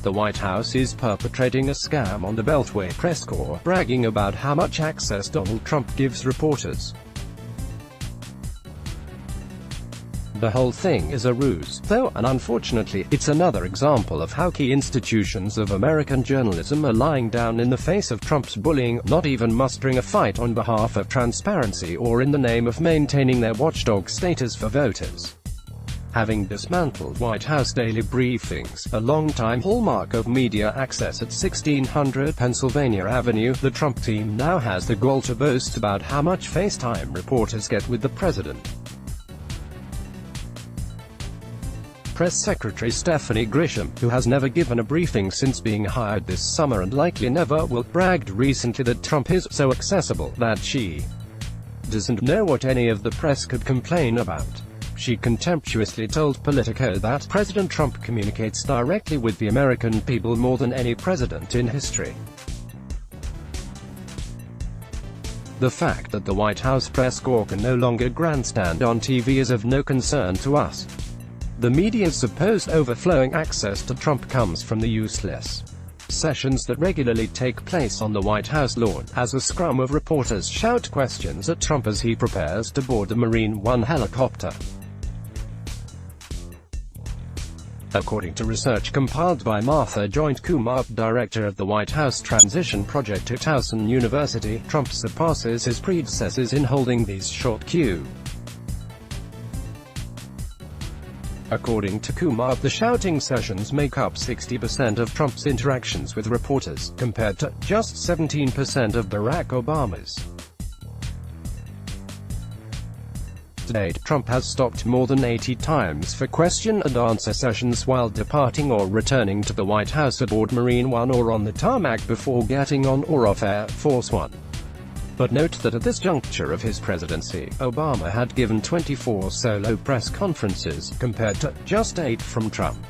The White House is perpetrating a scam on the Beltway press corps, bragging about how much access Donald Trump gives reporters. The whole thing is a ruse, though, and unfortunately, it's another example of how key institutions of American journalism are lying down in the face of Trump's bullying, not even mustering a fight on behalf of transparency or in the name of maintaining their watchdog status for voters. Having dismantled White House daily briefings, a longtime hallmark of media access at 1600 Pennsylvania Avenue, the Trump team now has the gall to boast about how much FaceTime reporters get with the president. Press Secretary Stephanie Grisham, who has never given a briefing since being hired this summer and likely never will, bragged recently that Trump is so accessible that she doesn't know what any of the press could complain about. She contemptuously told Politico that President Trump communicates directly with the American people more than any president in history. The fact that the White House press corps can no longer grandstand on TV is of no concern to us. The media's supposed overflowing access to Trump comes from the useless sessions that regularly take place on the White House lawn, as a scrum of reporters shout questions at Trump as he prepares to board the Marine One helicopter. According to research compiled by Martha Joint Kumar, director of the White House Transition Project at Towson University, Trump surpasses his predecessors in holding these short Q. According to Kumar, the shouting sessions make up 60% of Trump's interactions with reporters, compared to just 17% of Barack Obama's. To date, Trump has stopped more than 80 times for question-and-answer sessions while departing or returning to the White House aboard Marine One or on the tarmac before getting on or off Air Force One. But note that at this juncture of his presidency, Obama had given 24 solo press conferences, compared to just 8 from Trump.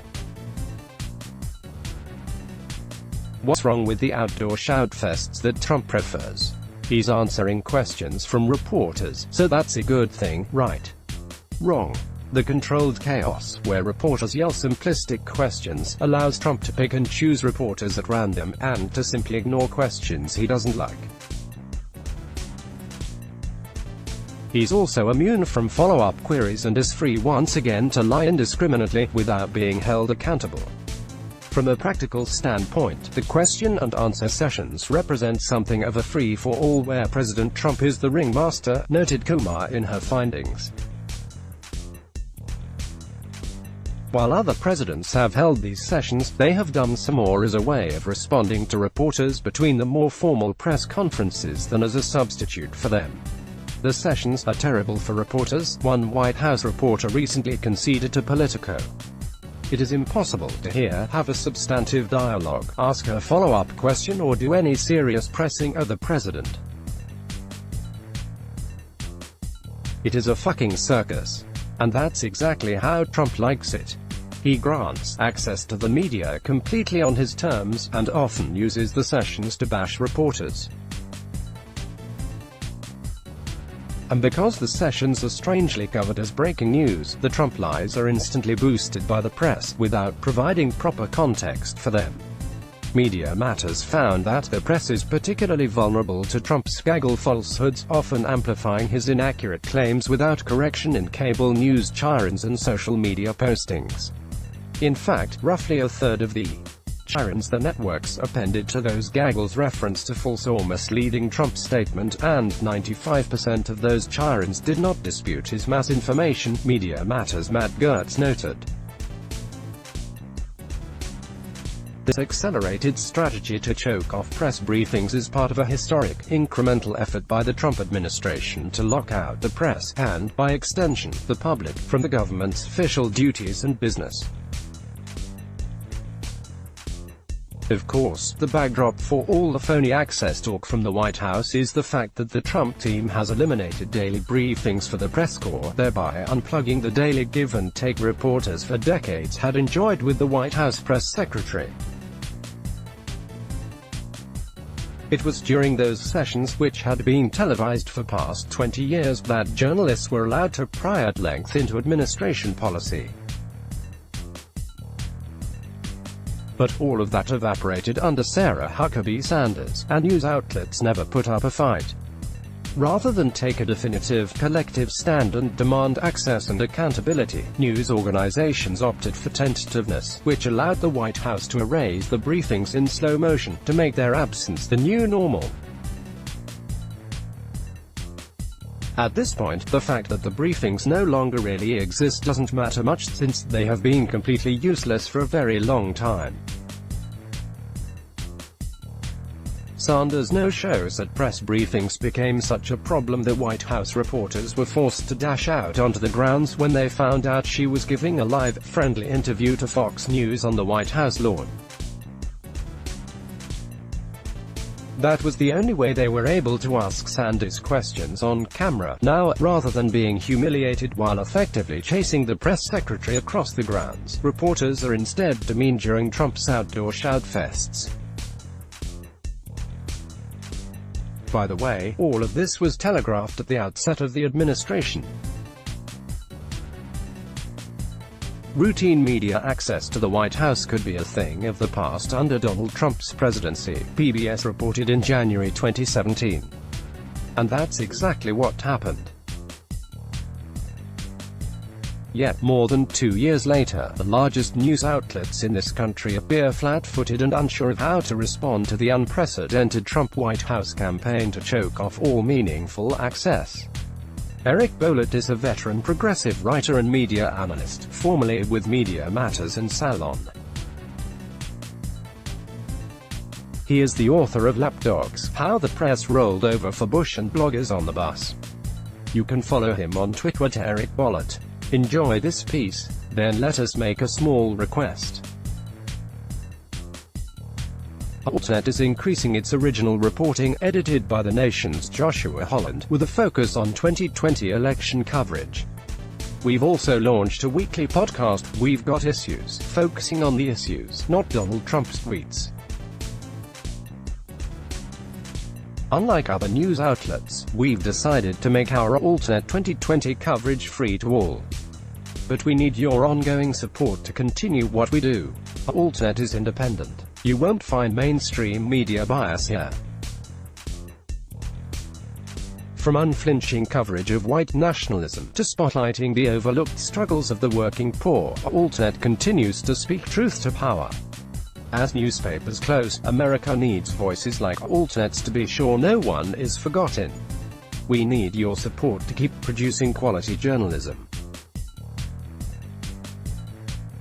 What's wrong with the outdoor shoutfests that Trump prefers? He's answering questions from reporters, so that's a good thing, right? Wrong. The controlled chaos, where reporters yell simplistic questions, allows Trump to pick and choose reporters at random, and to simply ignore questions he doesn't like. He's also immune from follow-up queries and is free once again to lie indiscriminately, without being held accountable. From a practical standpoint, the question-and-answer sessions represent something of a free-for-all where President Trump is the ringmaster, noted Kumar in her findings. While other presidents have held these sessions, they have done so more as a way of responding to reporters between the more formal press conferences than as a substitute for them. The sessions are terrible for reporters, one White House reporter recently conceded to Politico. It is impossible to hear, have a substantive dialogue, ask a follow-up question or do any serious pressing of the president. It is a fucking circus. And that's exactly how Trump likes it. He grants access to the media completely on his terms, and often uses the sessions to bash reporters. And because the sessions are strangely covered as breaking news, the Trump lies are instantly boosted by the press, without providing proper context for them. Media Matters found that the press is particularly vulnerable to Trump's gaggle falsehoods, often amplifying his inaccurate claims without correction in cable news chirons and social media postings. In fact, roughly a third of the chirons the networks appended to those gaggles reference to false or misleading Trump statement, and 95% of those chirons did not dispute his misinformation, Media Matters' Matt Gertz noted. This accelerated strategy to choke off press briefings is part of a historic, incremental effort by the Trump administration to lock out the press, and, by extension, the public, from the government's official duties and business. Of course, the backdrop for all the phony access talk from the White House is the fact that the Trump team has eliminated daily briefings for the press corps, thereby unplugging the daily give-and-take reporters for decades had enjoyed with the White House press secretary. It was during those sessions, which had been televised for past 20 years, that journalists were allowed to pry at length into administration policy. But all of that evaporated under Sarah Huckabee Sanders, and news outlets never put up a fight. Rather than take a definitive, collective stand and demand access and accountability, news organizations opted for tentativeness, which allowed the White House to erase the briefings in slow motion, to make their absence the new normal. At this point, the fact that the briefings no longer really exist doesn't matter much, since they have been completely useless for a very long time. Sanders' no-shows at press briefings became such a problem that White House reporters were forced to dash out onto the grounds when they found out she was giving a live, friendly interview to Fox News on the White House lawn. That was the only way they were able to ask Sanders questions on camera. Now, rather than being humiliated while effectively chasing the press secretary across the grounds, reporters are instead demeaned during Trump's outdoor shoutfests. By the way, all of this was telegraphed at the outset of the administration. Routine media access to the White House could be a thing of the past under Donald Trump's presidency, PBS reported in January 2017. And that's exactly what happened. Yet, more than 2 years later, the largest news outlets in this country appear flat-footed and unsure of how to respond to the unprecedented Trump White House campaign to choke off all meaningful access. Eric Bolett is a veteran progressive writer and media analyst, formerly with Media Matters and Salon. He is the author of Lapdogs: How the Press Rolled Over for Bush and Bloggers on the Bus. You can follow him on Twitter at Eric Bolett. Enjoy this piece, then let us make a small request. Altnet is increasing its original reporting, edited by the Nation's Joshua Holland, with a focus on 2020 election coverage. We've also launched a weekly podcast, We've Got Issues, focusing on the issues, not Donald Trump's tweets. Unlike other news outlets, we've decided to make our Altnet 2020 coverage free to all. But we need your ongoing support to continue what we do. Altnet is independent. You won't find mainstream media bias here. From unflinching coverage of white nationalism, to spotlighting the overlooked struggles of the working poor, Altnet continues to speak truth to power. As newspapers close, America needs voices like Altnet's to be sure no one is forgotten. We need your support to keep producing quality journalism.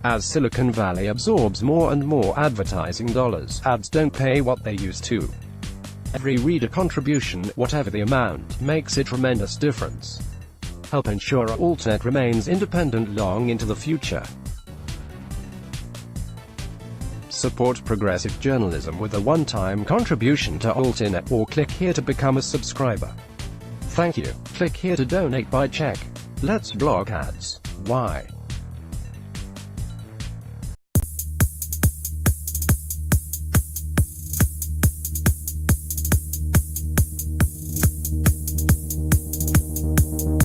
As Silicon Valley absorbs more and more advertising dollars, ads don't pay what they used to. Every reader contribution, whatever the amount, makes a tremendous difference. Help ensure Altnet remains independent long into the future. Support progressive journalism with a one-time contribution to Altnet, or click here to become a subscriber. Thank you. Click here to donate by check. Let's block ads. Why?